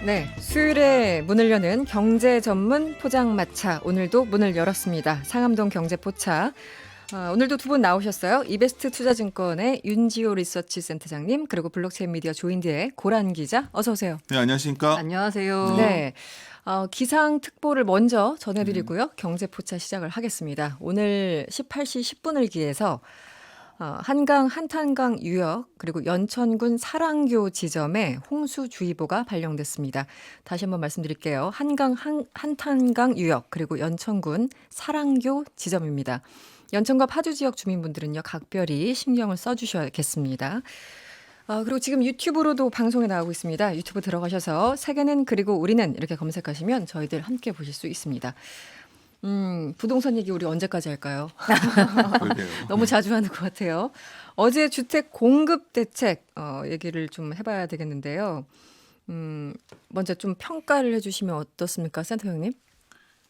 네, 수요일에 문을 여는 경제 전문 포장마차 오늘도 문을 열었습니다. 상암동 경제포차. 오늘도 두 분 나오셨어요. 이베스트 투자증권의 윤지호 리서치 센터장님 그리고 블록체인 미디어 조인드의 고란 기자 어서 오세요. 네, 안녕하십니까? 안녕하세요. 네, 기상 특보를 먼저 전해드리고요. 경제포차 시작을 하겠습니다. 오늘 18시 10분을 기해서 한강 한탄강 유역 그리고 연천군 사랑교 지점에 홍수주의보가 발령됐습니다. 다시 한번 말씀드릴게요. 한강 한탄강 유역 그리고 연천군 사랑교 지점입니다. 연천과 파주 지역 주민분들은요 각별히 신경을 써주셔야겠습니다. 그리고 지금 유튜브로도 방송에 나오고 있습니다. 유튜브 들어가셔서 세계는 그리고 우리는 이렇게 검색하시면 저희들 함께 보실 수 있습니다. 부동산 얘기 우리 언제까지 할까요? 너무 자주 하는 것 같아요. 어제 주택 공급 대책 얘기를 좀 해봐야 되겠는데요. 먼저 좀 평가를 해주시면 어떻습니까, 센터 형님?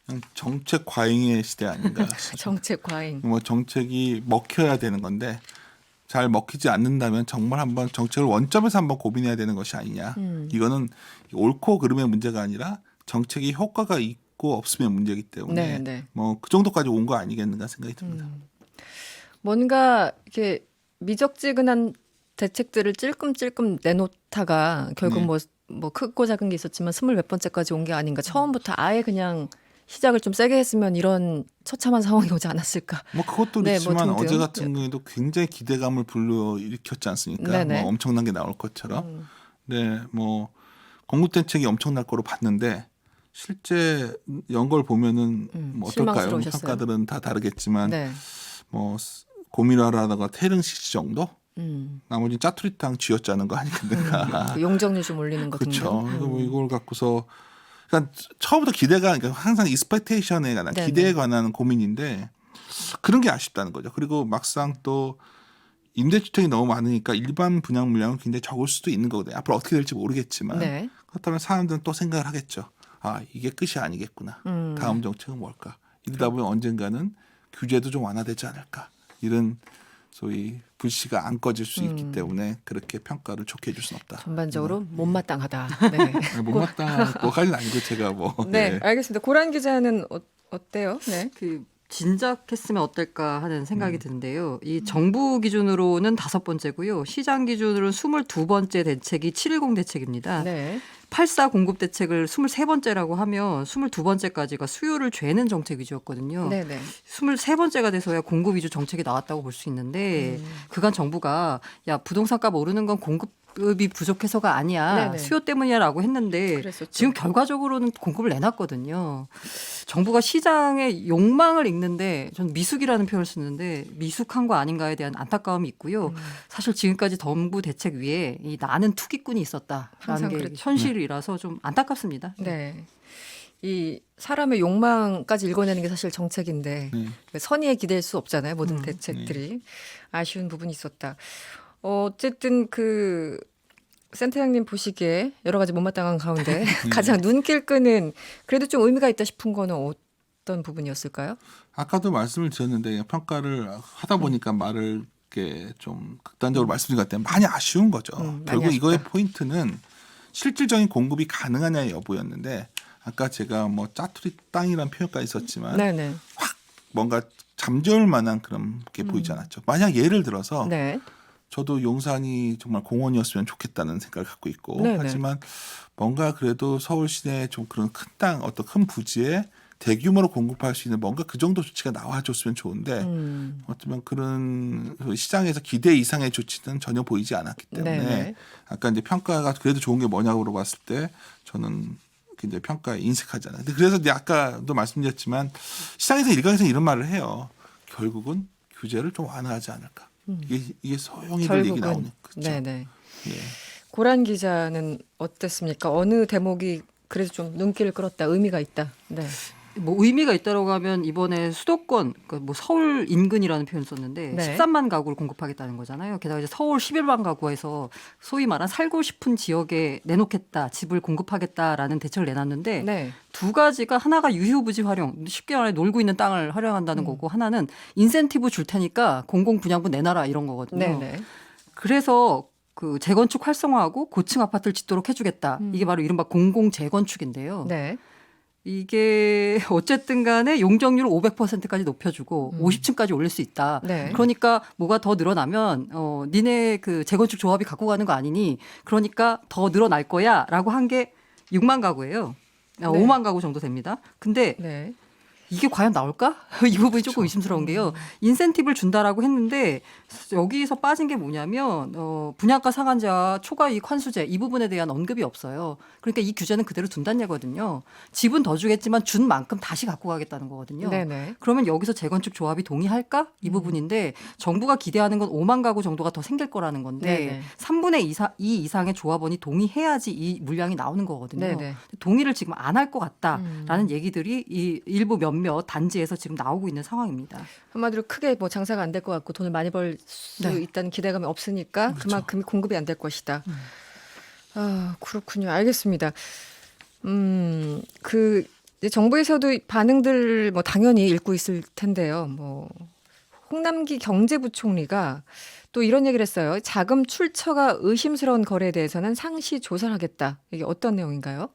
그냥 정책 과잉의 시대 아닌가? 정책 과잉. 뭐 정책이 먹혀야 되는 건데 잘 먹히지 않는다면 정말 한번 정책을 원점에서 한번 고민해야 되는 것이 아니냐? 이거는 옳고 그름의 문제가 아니라 정책이 효과가 있고 없으면 문제이기 때문에 뭐 그 정도까지 온 거 아니겠는가 생각이 듭니다. 뭔가 이렇게 미적지근한 대책들을 찔끔찔끔 내놓다가 결국 뭐 크고 작은 게 있었지만 20몇 번째까지 온 게 아닌가. 처음부터 아예 그냥 시작을 좀 세게 했으면 이런 처참한 상황이 오지 않았을까. 뭐 그것도 네, 있지만 뭐 등등. 어제 같은 경우에도 굉장히 기대감을 불러일으켰지 않습니까? 네네. 뭐 엄청난 게 나올 것처럼. 네, 뭐 공급 대책이 엄청날 거로 봤는데 실제 연걸 보면은 뭐 어떨까요? 실망스러우셨어요? 평가들은 다 다르겠지만 네. 뭐 고미라라다가 태릉시시 정도? 나머지 짜투리탕 쥐어짜는 거 아니겠는가? 그 용적률 좀 올리는 거 그렇죠. 등등. 뭐 이걸 갖고서 그러니까 처음부터 기대가 그러니까 항상 익스펙테이션에 관한 네네. 기대에 관한 고민인데 그런 게 아쉽다는 거죠. 그리고 막상 또 임대주택이 너무 많으니까 일반 분양 물량은 굉장히 적을 수도 있는 거거든요. 앞으로 어떻게 될지 모르겠지만 네. 그렇다면 사람들은 또 생각을 하겠죠. 아 이게 끝이 아니겠구나. 다음 정책은 뭘까? 이러다 보면 언젠가는 규제도 좀 완화되지 않을까. 이런 소위 불씨가 안 꺼질 수 있기 때문에 그렇게 평가를 좋게 해줄 수는 없다. 전반적으로 못마땅하다. 네. 못마땅하고까지는 아니고 제가 뭐. 네, 네. 알겠습니다. 고란 기자는 어때요? 네. 그 진작했으면 어떨까 하는 생각이 드는데요. 이 정부 기준으로는 5번째고요. 시장 기준으로는 22번째 대책이 710 대책입니다. 네. 84 공급 대책을 23번째라고 하면 22번째까지가 수요를 죄는 정책 위주였거든요. 네, 네. 23번째가 돼서야 공급 위주 정책이 나왔다고 볼 수 있는데 그간 정부가 야 부동산값 오르는 건 공급이 부족해서가 아니야. 네네. 수요 때문이야라고 했는데 그랬었죠. 지금 결과적으로는 공급을 내놨거든요. 정부가 시장의 욕망을 읽는데 저는 미숙이라는 표현을 쓰는데 미숙한 거 아닌가에 대한 안타까움이 있고요. 사실 지금까지 정부 대책 위에 이 나는 투기꾼이 있었다라는 항상 게 그랬죠. 현실이라서 좀 안타깝습니다. 네. 이 사람의 욕망까지 읽어내는 게 사실 정책인데 선의에 기댈 수 없잖아요. 모든 대책들이. 아쉬운 부분이 있었다. 어쨌든 그 센터장님 보시기에 여러 가지 못마땅한 가운데 가장 눈길 끄는 그래도 좀 의미가 있다 싶은 거는 어떤 부분이었을까요? 아까도 말씀을 드렸는데 평가를 하다 보니까 말을 이렇게 좀 극단적으로 말씀드린 것 같아요. 많이 아쉬운 거죠. 많이 결국 아쉽다. 이거의 포인트는 실질적인 공급이 가능하냐의 여부였는데 아까 제가 뭐 짜투리 땅이라는 표현까지 있었지만 네네. 확 뭔가 잠재울 만한 그런 게 보이지 않았죠. 만약 예를 들어서 네. 저도 용산이 정말 공원이었으면 좋겠다는 생각을 갖고 있고 네네. 하지만 뭔가 그래도 서울 시내에 좀 그런 큰 땅 어떤 큰 부지에 대규모로 공급할 수 있는 뭔가 그 정도 조치가 나와줬으면 좋은데 어쩌면 그런 시장에서 기대 이상의 조치는 전혀 보이지 않았기 때문에 네네. 아까 이제 평가가 그래도 좋은 게 뭐냐고 물어봤을 때 저는 굉장히 평가에 인색하잖아요. 근데 그래서 이제 아까도 말씀드렸지만 시장에서 일각에서 이런 말을 해요. 결국은 규제를 좀 완화하지 않을까. 이게 소용이 될 얘기 나오는 거죠. 네네. 예. 고란 기자는 어땠습니까? 어느 대목이 그래도 좀 눈길을 끌었다, 의미가 있다. 네. 뭐 의미가 있다라고 하면 이번에 수도권 그러니까 뭐 서울 인근이라는 표현 을 썼는데 네. 13만 가구를 공급하겠다는 거잖아요. 게다가 이제 서울 11만 가구에서 소위 말한 살고 싶은 지역에 내놓겠다, 집을 공급하겠다라는 대책을 내놨는데 네. 두 가지가 하나가 유휴부지 활용, 쉽게 말해 놀고 있는 땅을 활용한다는 거고 하나는 인센티브 줄 테니까 공공 분양분 내놔라 이런 거거든요. 네네. 그래서 그 재건축 활성화하고 고층 아파트를 짓도록 해주겠다. 이게 바로 이른바 공공 재건축인데요. 네. 이게 어쨌든 간에 용적률을 500%까지 높여주고 50층까지 올릴 수 있다. 네. 그러니까 뭐가 더 늘어나면 니네 그 재건축 조합이 갖고 가는 거 아니니 그러니까 더 늘어날 거야라고 한 게 6만 가구예요. 5만 가구 정도 됩니다. 근데 네. 이게 과연 나올까? 이 부분이 조금 의심스러운 게요. 인센티브를 준다라고 했는데 여기서 빠진 게 뭐냐면 분양가 상한제와 초과이익 환수제 이 부분에 대한 언급이 없어요. 그러니까 이 규제는 그대로 둔다는 얘거든요. 집은 더 주겠지만 준 만큼 다시 갖고 가겠다는 거거든요. 네네. 그러면 여기서 재건축 조합이 동의할까? 이 부분인데 정부가 기대하는 건 5만 가구 정도가 더 생길 거라는 건데 네네. 3분의 2 이상의 조합원이 동의해야지 이 물량이 나오는 거거든요. 네네. 동의를 지금 안 할 것 같다라는 얘기들이 이 일부 몇몇 단지에서 지금 나오고 있는 상황입니다. 한마디로 크게 뭐 장사가 안 될 것 같고 돈을 많이 벌 수 네. 있다는 기대감이 없으니까 그렇죠. 그만큼 공급이 안 될 것이다. 아, 그렇군요. 알겠습니다. 그 이제 정부에서도 반응들 뭐 당연히 읽고 있을 텐데요. 뭐 홍남기 경제부총리가 또 이런 얘기를 했어요. 자금 출처가 의심스러운 거래에 대해서는 상시 조사를 하겠다. 이게 어떤 내용인가요?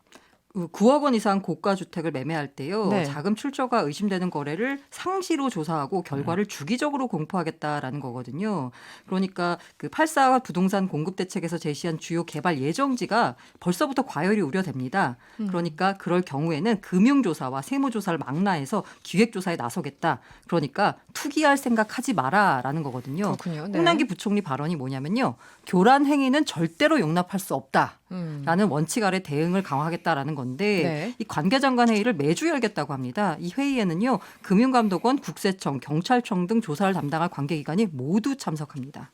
9억 원 이상 고가 주택을 매매할 때요. 네. 자금 출처가 의심되는 거래를 상시로 조사하고 결과를 주기적으로 공포하겠다라는 거거든요. 그러니까 그 8.4 부동산 공급 대책에서 제시한 주요 개발 예정지가 벌써부터 과열이 우려됩니다. 그러니까 그럴 경우에는 금융조사와 세무조사를 망라해서 기획조사에 나서겠다. 그러니까 투기할 생각하지 마라라는 거거든요. 그렇군요. 네. 홍남기 부총리 발언이 뭐냐면요. 교란 행위는 절대로 용납할 수 없다. 라는 원칙 아래 대응을 강화하겠다라는 건데 네. 이 관계장관 회의를 매주 열겠다고 합니다. 이 회의에는요. 금융감독원, 국세청, 경찰청 등 조사를 담당할 관계기관이 모두 참석합니다.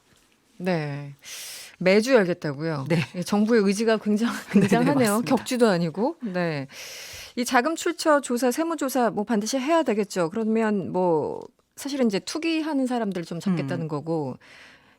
네. 매주 열겠다고요. 네. 예, 정부의 의지가 굉장하네요. 맞습니다. 격주도 아니고. 네. 이 자금 출처 조사, 세무조사 뭐 반드시 해야 되겠죠. 그러면 뭐 사실은 이제 투기하는 사람들 좀 잡겠다는 거고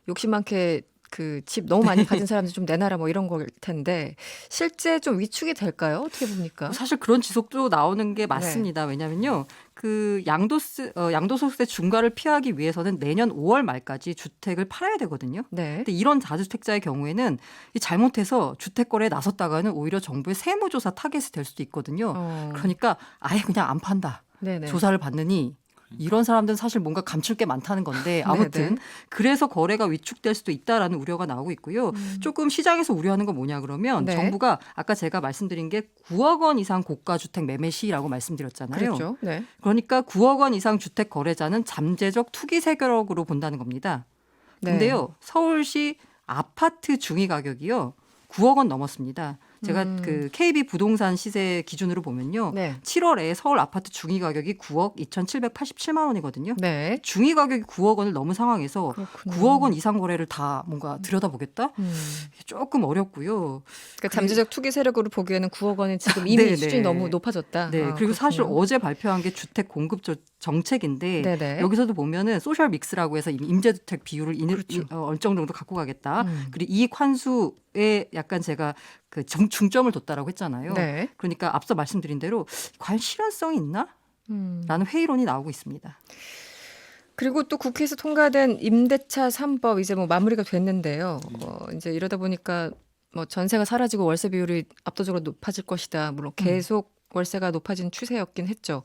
욕심 많게 그 집 너무 많이 가진 사람들 좀 내놔라 뭐 이런 걸 텐데 실제 좀 위축이 될까요? 어떻게 봅니까? 사실 그런 지속도 나오는 게 맞습니다. 왜냐하면요. 그 양도소득세 중과를 피하기 위해서는 내년 5월 말까지 주택을 팔아야 되거든요. 네. 근데 이런 다주택자의 경우에는 이 잘못해서 주택 거래에 나섰다가는 오히려 정부의 세무조사 타겟이 될 수도 있거든요. 그러니까 아예 그냥 안 판다. 네네. 조사를 받느니 이런 사람들은 사실 뭔가 감출 게 많다는 건데 아무튼 네네. 그래서 거래가 위축될 수도 있다라는 우려가 나오고 있고요. 조금 시장에서 우려하는 건 뭐냐 그러면 네. 정부가 아까 제가 말씀드린 게 9억 원 이상 고가 주택 매매 시라고 말씀드렸잖아요. 그렇죠. 네. 그러니까 9억 원 이상 주택 거래자는 잠재적 투기 세력으로 본다는 겁니다. 네. 근데요. 서울시 아파트 중위 가격이요. 9억 원 넘었습니다. 제가 그 KB 부동산 시세 기준으로 보면요. 네. 7월에 서울 아파트 중위 가격이 9억 2,787만 원이거든요. 네. 중위 가격이 9억 원을 넘은 상황에서 그렇군요. 9억 원 이상 거래를 다 뭔가 들여다보겠다? 조금 어렵고요. 그러니까 잠재적 투기 세력으로 보기에는 9억 원은 지금 이미 네네. 수준이 너무 높아졌다. 네, 아, 그리고 사실 그렇군요. 어제 발표한 게 주택 공급 정책인데 네네. 여기서도 보면은 소셜 믹스라고 해서 임대주택 비율을 그렇죠. 얼정 정도 갖고 가겠다. 그리고 이익 환수에 약간 제가 그 중점을 뒀다라고 했잖아요. 네. 그러니까 앞서 말씀드린 대로 과연 실현성이 있나? 라는 회의론이 나오고 있습니다. 그리고 또 국회에서 통과된 임대차 3법 이제 뭐 마무리가 됐는데요. 이제 이러다 보니까 뭐 전세가 사라지고 월세 비율이 압도적으로 높아질 것이다. 물론 계속 월세가 높아진 추세였긴 했죠.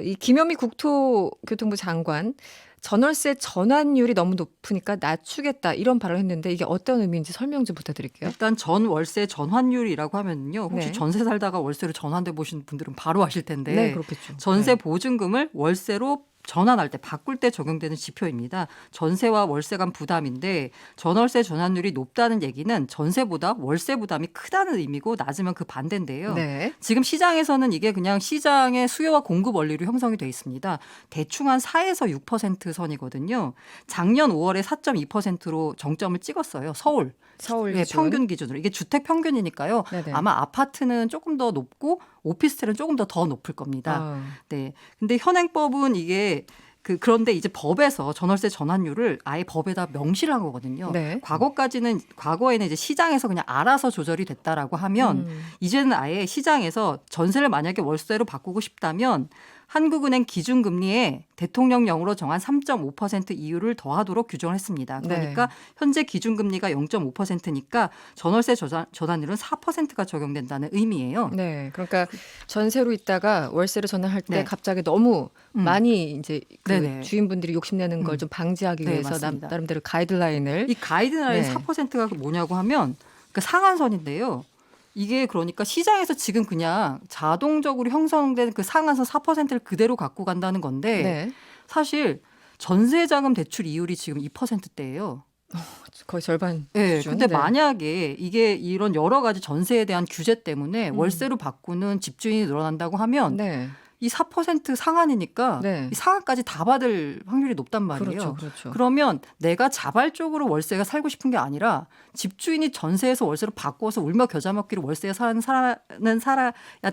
이 김현미 국토교통부 장관 전월세 전환율이 너무 높으니까 낮추겠다 이런 발언을 했는데 이게 어떤 의미인지 설명 좀 부탁드릴게요. 일단 전 월세 전환율이라고 하면요. 혹시 네. 전세 살다가 월세로 전환돼 보신 분들은 바로 아실 텐데 네, 그렇겠죠. 전세 네. 보증금을 월세로 전환할 때 바꿀 때 적용되는 지표입니다. 전세와 월세 간 부담인데 전월세 전환율이 높다는 얘기는 전세보다 월세 부담이 크다는 의미고 낮으면 그 반대인데요. 네. 지금 시장에서는 이게 그냥 시장의 수요와 공급 원리로 형성이 돼 있습니다. 대충 한 4에서 6% 선이거든요. 작년 5월에 4.2%로 정점을 찍었어요. 서울. 서울 네, 기준. 평균 기준으로. 이게 주택 평균이니까요. 네네. 아마 아파트는 조금 더 높고 오피스텔은 조금 더 높을 겁니다. 아, 네. 근데 현행법은 이게 그런데 이제 법에서 전월세 전환율을 아예 법에다 명시를 한 거거든요. 네. 과거에는 이제 시장에서 그냥 알아서 조절이 됐다라고 하면 이제는 아예 시장에서 전세를 만약에 월세로 바꾸고 싶다면 한국은행 기준금리에 대통령령으로 정한 3.5% 이율을 더하도록 규정을 했습니다. 그러니까 네. 현재 기준금리가 0.5%니까 전월세 전환율은 4%가 적용된다는 의미예요. 네. 그러니까 전세로 있다가 월세로 전환할 때 네. 갑자기 너무 많이 이제 그 네네. 주인분들이 욕심내는 걸 좀 방지하기 네, 위해서 맞습니다. 나름대로 가이드라인을 이 가이드라인 네. 4%가 뭐냐고 하면 그 상한선인데요. 이게 그러니까 시장에서 지금 그냥 자동적으로 형성된 그 상한선 4%를 그대로 갖고 간다는 건데 네. 사실 전세자금 대출 이율이 지금 2%대예요. 거의 절반 네, 수준. 근데 네. 만약에 이게 이런 여러 가지 전세에 대한 규제 때문에 월세로 바꾸는 집주인이 늘어난다고 하면 네. 이 4% 상한이니까 네. 이 상한까지 다 받을 확률이 높단 말이에요. 그렇죠. 그렇죠. 그러면 내가 자발적으로 월세가 살고 싶은 게 아니라 집주인이 전세에서 월세로 바꿔서 울며 겨자 먹기로 월세에 살아야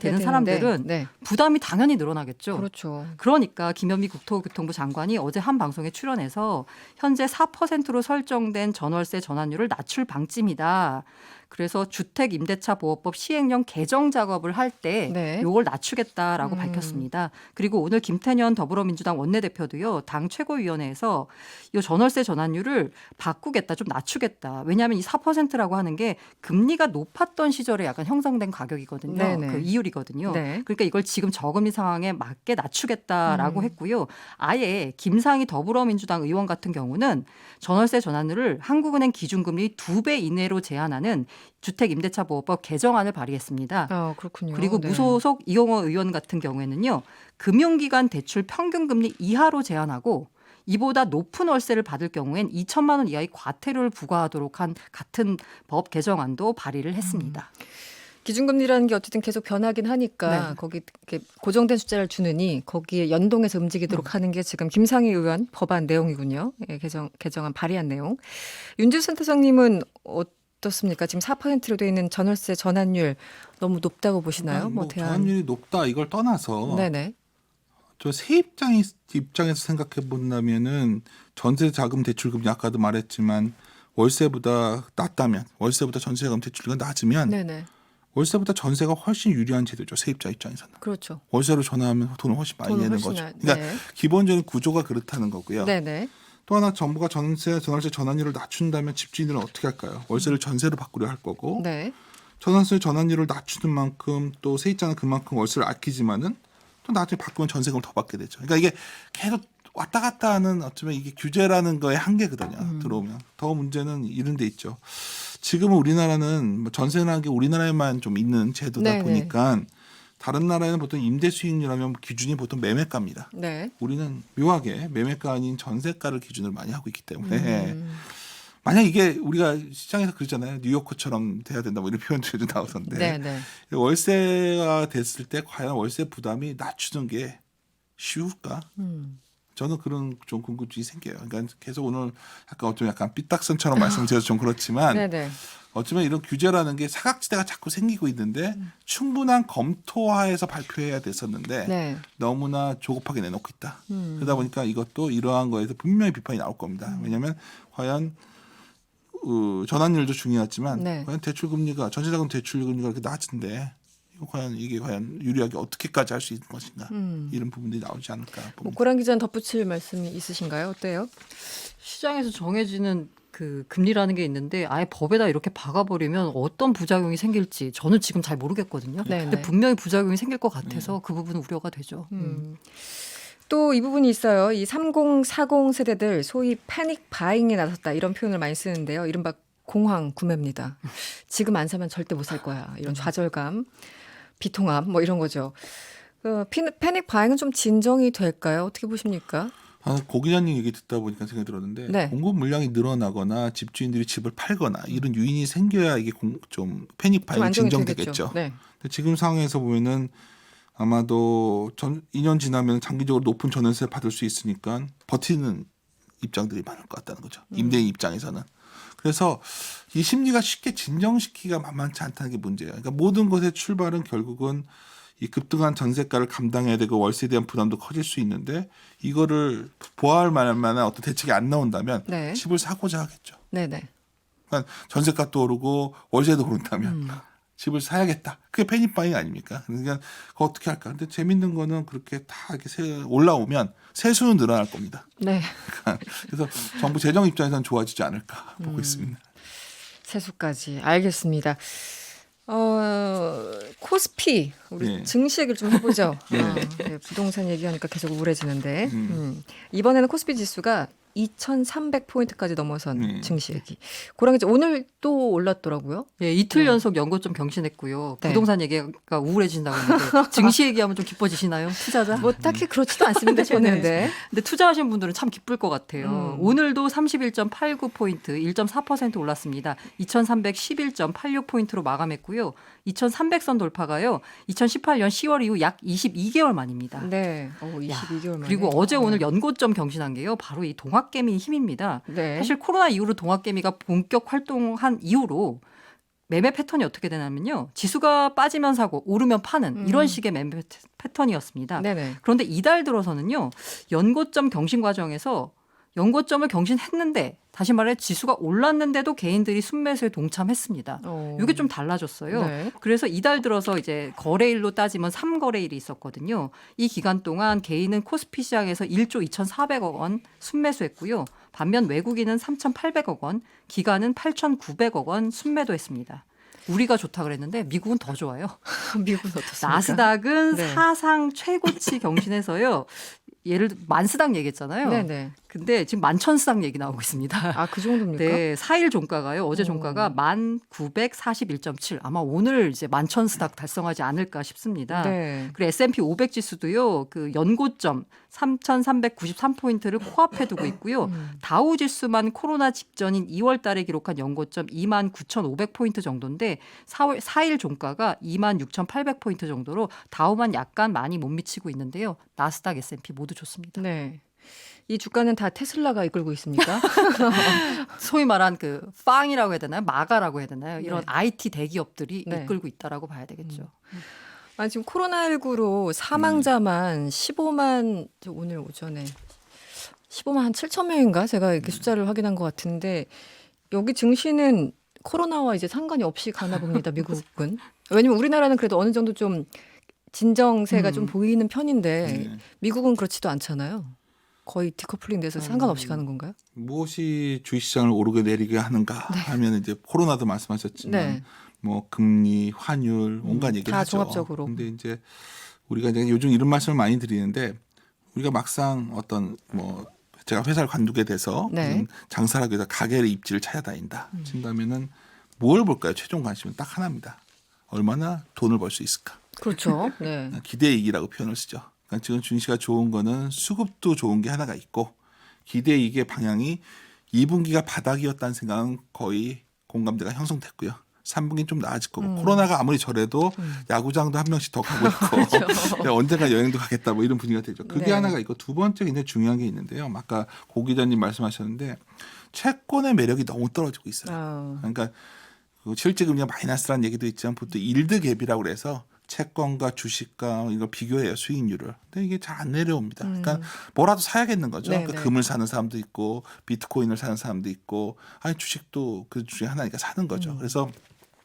되는 사람들은 네. 부담이 당연히 늘어나겠죠. 그렇죠. 그러니까 김현미 국토교통부 장관이 어제 한 방송에 출연해서 현재 4%로 설정된 전월세 전환율을 낮출 방침이다. 그래서 주택임대차보호법 시행령 개정 작업을 할 때 네. 이걸 낮추겠다라고 밝혔습니다. 그리고 오늘 김태년 더불어민주당 원내대표도요. 당 최고위원회에서 이 전월세 전환율을 바꾸겠다, 좀 낮추겠다. 왜냐하면 이 4%라고 하는 게 금리가 높았던 시절에 약간 형성된 가격이거든요. 네네. 그 이율이거든요. 네. 그러니까 이걸 지금 저금리 상황에 맞게 낮추겠다라고 했고요. 아예 김상희 더불어민주당 의원 같은 경우는 전월세 전환율을 한국은행 기준금리 2배 이내로 제한하는 주택임대차보호법 개정안을 발의했습니다. 그렇군요. 그리고 네. 무소속 이용호 의원 같은 경우에는요. 금융기관 대출 평균금리 이하로 제한하고 이보다 높은 월세를 받을 경우엔 2천만 원 이하의 과태료를 부과하도록 한 같은 법 개정안도 발의를 했습니다. 기준금리라는 게 어쨌든 계속 변하긴 하니까 네. 거기 이렇게 고정된 숫자를 주느니 거기에 연동해서 움직이도록 하는 게 지금 김상희 의원 법안 내용이군요. 예, 개정안 발의한 내용. 윤주 센터장님은 어떻습니까? 지금 4%로 되어 있는 전월세 전환율 너무 높다고 보시나요? 뭐 전환율이 높다 이걸 떠나서 네네. 저 입장에서 생각해 본다면은 전세 자금 대출금리 아까도 말했지만 월세보다 낮다면 월세보다 전세 자금 대출금리가 낮으면 네네. 월세보다 전세가 훨씬 유리한 제도죠. 세입자 입장에서는. 그렇죠. 월세로 전환하면 돈을 훨씬 많이 돈을 내는 훨씬 거죠. 그러니까 네. 기본적인 구조가 그렇다는 거고요. 네네. 또 하나 정부가 전월세 전환율을 낮춘다면 집주인들은 어떻게 할까요? 월세를 전세로 바꾸려 할 거고 네. 전월세 전환율을 낮추는 만큼 또 세입자는 그만큼 월세를 아끼지만은 또 나중에 바꾸면 전세금을 더 받게 되죠. 그러니까 이게 계속 왔다 갔다 하는 어쩌면 이게 규제라는 거의 한계거든요. 들어오면. 더 문제는 이런 데 있죠. 지금은 우리나라는 뭐 전세라는 게 우리나라에만 좀 있는 제도다 네네. 보니까 다른 나라에는 보통 임대 수익률하면 기준이 보통 매매가입니다. 네. 우리는 묘하게 매매가 아닌 전세가를 기준으로 많이 하고 있기 때문에 만약 이게 우리가 시장에서 그러잖아요. 뉴요커처럼 돼야 된다 뭐 이런 표현들도 나오던데 네네. 월세가 됐을 때 과연 월세 부담이 낮추는 게 쉬울까? 저는 그런 좀 궁금증이 생겨요. 그러니까 계속 오늘 약간 삐딱선처럼 말씀드려서 좀 그렇지만 네네. 어쩌면 이런 규제라는 게 사각지대가 자꾸 생기고 있는데 충분한 검토하에서 발표해야 됐었는데 네. 너무나 조급하게 내놓고 있다. 그러다 보니까 이것도 이러한 거에서 분명히 비판이 나올 겁니다. 왜냐하면 과연 전환율도 중요하지만 네. 과연 대출금리가 전세자금 대출금리가 그렇게 낮은데 이게 과연 유리하게 어떻게까지 할 수 있는 것인가 이런 부분들이 나오지 않을까 뭐 봅니다. 고란 기자는 덧붙일 말씀이 있으신가요? 어때요? 시장에서 정해지는 그 금리라는 게 있는데 아예 법에다 이렇게 박아버리면 어떤 부작용이 생길지 저는 지금 잘 모르겠거든요. 네네. 근데 분명히 부작용이 생길 것 같아서 그 부분은 우려가 되죠. 또 이 부분이 있어요. 이 3040 세대들 소위 패닉 바잉에 나섰다 이런 표현을 많이 쓰는데요. 이른바 공황 구매입니다. 지금 안 사면 절대 못 살 거야. 이런 좌절감, 비통함 뭐 이런 거죠. 패닉 바잉은 좀 진정이 될까요? 어떻게 보십니까? 고 기자님 얘기 듣다 보니까 생각이 들었는데 네. 공급 물량이 늘어나거나 집주인들이 집을 팔거나 이런 요인이 생겨야 이게 좀 패닉 좀 바잉이 안정이 진정되겠죠. 되겠죠. 네. 근데 지금 상황에서 보면은 아마도 2년 지나면 장기적으로 높은 전월세를 받을 수 있으니까 버티는 입장들이 많을 것 같다는 거죠. 임대인 입장에서는. 그래서 이 심리가 쉽게 진정시키기가 만만치 않다는 게 문제예요. 그러니까 모든 것의 출발은 결국은 이 급등한 전세가를 감당해야 되고 월세에 대한 부담도 커질 수 있는데 이거를 보완할 만한 어떤 대책이 안 나온다면 네. 집을 사고자 하겠죠. 네네. 그러니까 전세값도 오르고 월세도 오른다면 집을 사야겠다. 그게 패닉바잉 아닙니까? 그러니까 그거 어떻게 할까? 근데 재밌는 거는 그렇게 다 이렇게 올라오면 세수는 늘어날 겁니다. 네. 그래서 정부 재정 입장에서는 좋아지지 않을까 보고 있습니다. 세수까지 알겠습니다. 코스피 우리 네. 증시 얘기를 좀 해보죠. 네. 네, 부동산 얘기하니까 계속 우울해지는데 이번에는 코스피 지수가 2,300포인트까지 넘어선 네. 증시 얘기. 그랑 이제 오늘 또 올랐더라고요. 예, 이틀 연속 연고점 경신했고요. 네. 부동산 얘기가 우울해진다고 했는데 증시 얘기하면 좀 기뻐지시나요? 투자자? 뭐 딱히 그렇지도 않습니다. 저는. 네. 근데 투자하신 분들은 참 기쁠 것 같아요. 오늘도 31.89포인트, 1.4% 올랐습니다. 2,311.86포인트로 마감했고요. 2,300선 돌파가요. 2018년 10월 이후 약 22개월 만입니다. 네. 22개월 만에. 그리고 어제 오늘 연고점 경신한 게요. 바로 이 동학개미 힘입니다. 네. 사실 코로나 이후로 동학개미가 본격 활동한 이후로 매매 패턴이 어떻게 되냐면요. 지수가 빠지면 사고 오르면 파는 이런 식의 매매 패턴이었습니다. 네네. 그런데 이달 들어서는요. 연고점 경신 과정에서 연고점을 경신했는데 다시 말해 지수가 올랐는데도 개인들이 순매수에 동참했습니다. 이게 좀 달라졌어요. 네. 그래서 이달 들어서 이제 거래일로 따지면 3거래일이 있었거든요. 이 기간 동안 개인은 코스피 시장에서 1조 2,400억 원 순매수했고요. 반면 외국인은 3,800억 원, 기관은 8,900억 원 순매도했습니다. 우리가 좋다 그랬는데 미국은 더 좋아요. 미국은 어떻습니까? 나스닥은 네. 사상 최고치 경신해서요. 예를 들어 만스닥 얘기했잖아요. 네네. 근데 지금 만천스닥 얘기 나오고 있습니다. 아, 그 정도입니까? 네, 4일 종가가요. 어제 종가가 1,941.7. 아마 오늘 이제 만천스닥 달성하지 않을까 싶습니다. 네. 그리고 S&P 500 지수도요. 그 연고점 3,393포인트를 코앞에 두고 있고요. 다우 지수만 코로나 직전인 2월 달에 기록한 연고점 29,500포인트 정도인데 4일 종가가 26,800포인트 정도로 다우만 약간 많이 못 미치고 있는데요. 나스닥, S&P 모두 좋습니다. 네. 이 주가는 다 테슬라가 이끌고 있습니까? 소위 말한 그 빵이라고 해야 되나요? 마가라고 해야 되나요? 이런 네. IT 대기업들이 네. 이끌고 있다라고 봐야 되겠죠. 아, 지금 코로나19로 사망자만 15만 오늘 오전에 15만 한 7천 명인가 제가 이렇게 숫자를 확인한 것 같은데 여기 증시는 코로나와 이제 상관이 없이 가나 봅니다. 미국은. 왜냐면 우리나라는 그래도 어느 정도 좀 진정세가 좀 보이는 편인데 네. 미국은 그렇지도 않잖아요. 거의 디커플링 돼서 상관없이 가는 건가요? 무엇이 주식시장을 오르게 내리게 하는가 하면 이제 코로나도 말씀하셨지만 네. 뭐 금리, 환율 온갖 얘기를 다 하죠. 종합적으로. 근데 이제 우리가 이제 요즘 이런 말씀을 많이 드리는데 우리가 막상 어떤 뭐 제가 회사를 관두게 돼서 네. 무슨 장사를 하기 위해서 가게를 입지를 찾아다닌다. 친다면은 뭘 볼까요? 최종 관심은 딱 하나입니다. 얼마나 돈을 벌 수 있을까? 그렇죠. 네. 기대이익이라고 표현을 쓰죠. 그러니까 지금 주식시가 좋은 거는 수급도 좋은 게 하나가 있고 기대이익의 방향이 2분기가 바닥이었다는 생각은 거의 공감대가 형성됐고요. 3분기는 좀 나아질 거고 코로나가 아무리 저래도 야구장도 한 명씩 더 가고 있고 언젠가 여행도 가겠다 뭐 이런 분위기가 되죠. 그게 네. 하나가 있고 두 번째 굉장히 중요한 게 있는데요. 아까 고 기자님 말씀하셨는데 채권의 매력이 너무 떨어지고 있어요. 아, 그러니까 그 실제 금리가 마이너스라는 얘기도 있지만 보통 일드 갭이라고 그래서 채권과 주식과 이걸 비교해요 수익률을. 근데 이게 잘 안 내려옵니다. 그러니까 뭐라도 사야겠는 거죠. 네, 그러니까 네. 금을 사는 사람도 있고 비트코인을 사는 사람도 있고 아니 주식도 그 중에 하나니까 사는 거죠. 그래서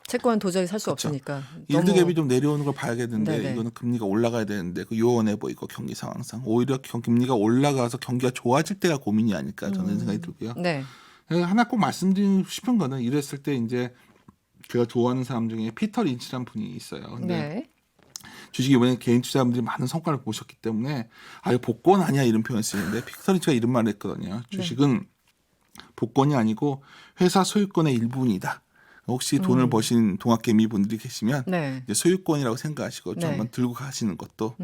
채권 도저히 살 수 그렇죠. 없으니까. 일드 너무- 갭이 좀 내려오는 걸 봐야겠는데 네네. 이거는 금리가 올라가야 되는데 그 요원해 보이고 경기 상황상 오히려 금리가 올라가서 경기가 좋아질 때가 고민이 아닐까 저는 생각이 들고요. 네. 하나 꼭 말씀드리고 싶은 거는 이랬을 때 이제 제가 좋아하는 사람 중에 피터 린치라는 분이 있어요. 근데 네. 주식 이번에 개인 투자자분들이 많은 성과를 보셨기 때문에 아 이거 복권 아니야 이런 표현을 쓰는데 피터 린치가 이런 말을 했거든요. 주식은 복권이 아니고 회사 소유권의 일부분이다. 혹시 돈을 버신 동학개미 분들이 계시면 네. 이제 소유권이라고 생각하시고 좀 네. 한번 들고 가시는 것도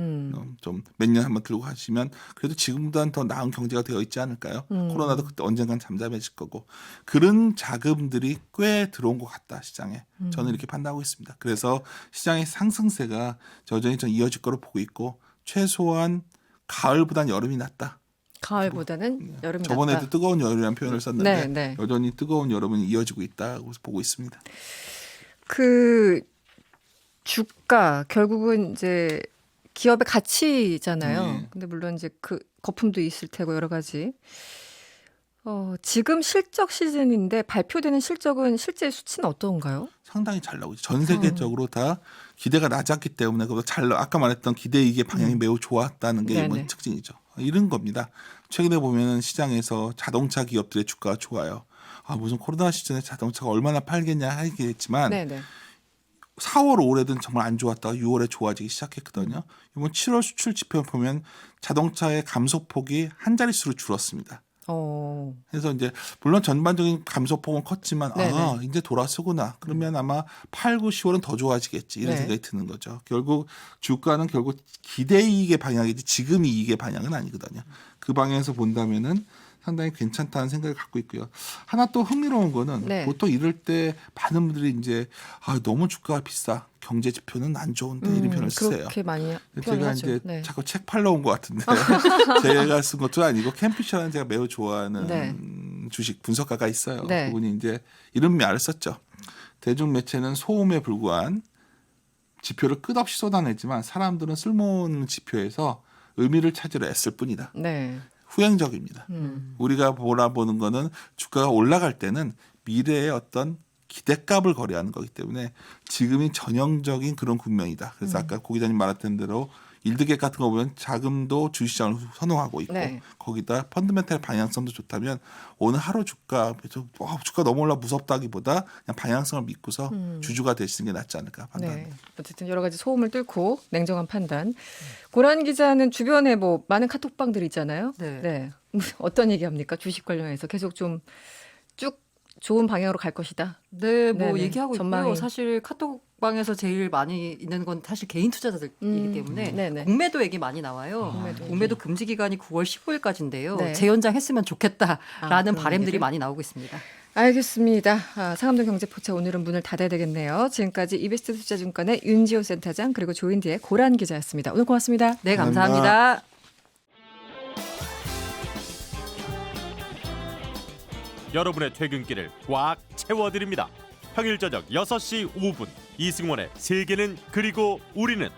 좀 몇 년 한번 들고 가시면 그래도 지금보다는 더 나은 경제가 되어 있지 않을까요? 코로나도 그때 언젠간 잠잠해질 거고 그런 자금들이 꽤 들어온 것 같다 시장에 저는 이렇게 판단하고 있습니다. 그래서 시장의 상승세가 여전히 좀 이어질 거로 보고 있고 최소한 가을보단 여름이 낫다. 가을보다는 여름이 저번에도 낫다. 뜨거운 여름이라는 표현을 썼는데 네, 네. 여전히 뜨거운 여름은 이어지고 있다고 보고 있습니다. 그 주가 결국은 이제 기업의 가치잖아요. 네. 근데 물론 이제 그 거품도 있을 테고 여러 가지. 지금 실적 시즌인데 발표되는 실적은 실제 수치는 어떤가요? 상당히 잘 나오죠. 전 세계적으로 다 기대가 낮았기 때문에 그보다 아까 말했던 기대이익의 방향이 매우 좋았다는 게 네네. 이번 특징이죠. 이런 겁니다. 최근에 보면은 시장에서 자동차 기업들의 주가가 좋아요. 무슨 코로나 시즌에 자동차가 얼마나 팔겠냐 하겠지만 네네. 4월, 5월에는 정말 안 좋았다가 6월에 좋아지기 시작했거든요. 이번 7월 수출 지표 보면 자동차의 감소폭이 한 자릿수로 줄었습니다. 그래서 이제 물론 전반적인 감소폭은 컸지만 네네. 이제 돌아서구나. 그러면 아마 8, 9, 10월은 더 좋아지겠지 이런 네. 생각이 드는 거죠. 결국 주가는 결국 기대이익의 방향이지 지금 이익의 방향은 아니거든요. 그 방향에서 본다면은 상당히 괜찮다는 생각을 갖고 있고요. 하나 또 흥미로운 거는 네. 보통 이럴 때 많은 분들이 이제 너무 주가가 비싸. 경제 지표는 안 좋은데 이런 표현을 쓰세요. 그렇게 많이 제가 표현하죠. 이제 네. 자꾸 책 팔러 온 것 같은데 제가 쓴 것도 아니고 캠피셔라는 제가 매우 좋아하는 네. 주식 분석가가 있어요. 네. 그분이 이제 이런 말을 썼죠. 대중 매체는 소음에 불과한 지표를 끝없이 쏟아내지만 사람들은 쓸모없는 지표에서 의미를 찾으려 애쓸 뿐이다. 네. 후행적입니다. 우리가 보는 거는 주가가 올라갈 때는 미래의 어떤 기대값을 거래하는 거기 때문에 지금이 전형적인 그런 국면이다. 그래서 아까 고 기자님 말했던 대로 일드갭 같은 거 보면 자금도 주시장을 선호하고 있고 네. 거기다 펀드멘탈 방향성도 좋다면 오늘 하루 주가 너무 올라 무섭다기보다 그냥 방향성을 믿고서 주주가 되시는 게 낫지 않을까 판단합니다. 네. 어쨌든 여러 가지 소음을 뚫고 냉정한 판단. 고란 기자는 주변에 뭐 많은 카톡방들 있잖아요. 네. 어떤 얘기합니까? 주식 관련해서 계속 좀 쭉 좋은 방향으로 갈 것이다. 네, 뭐 네네. 얘기하고 전망이. 있고요. 사실 카톡방에서 제일 많이 있는 건 사실 개인 투자자들이기 때문에 네네. 공매도 얘기 많이 나와요. 공매도 얘기. 공매도 금지 기간이 9월 15일까지인데요. 네. 재연장했으면 좋겠다라는 그런 바람들이 얘기를? 많이 나오고 있습니다. 알겠습니다. 상암동 경제포차 오늘은 문을 닫아야 되겠네요. 지금까지 이베스트 투자증권의 윤지호 센터장 그리고 조인디의 고란 기자였습니다. 오늘 고맙습니다. 네, 감사합니다. 감사합니다. 여러분의 퇴근길을 꽉 채워드립니다. 평일 저녁 6시 5분 이승원의 세계는 그리고 우리는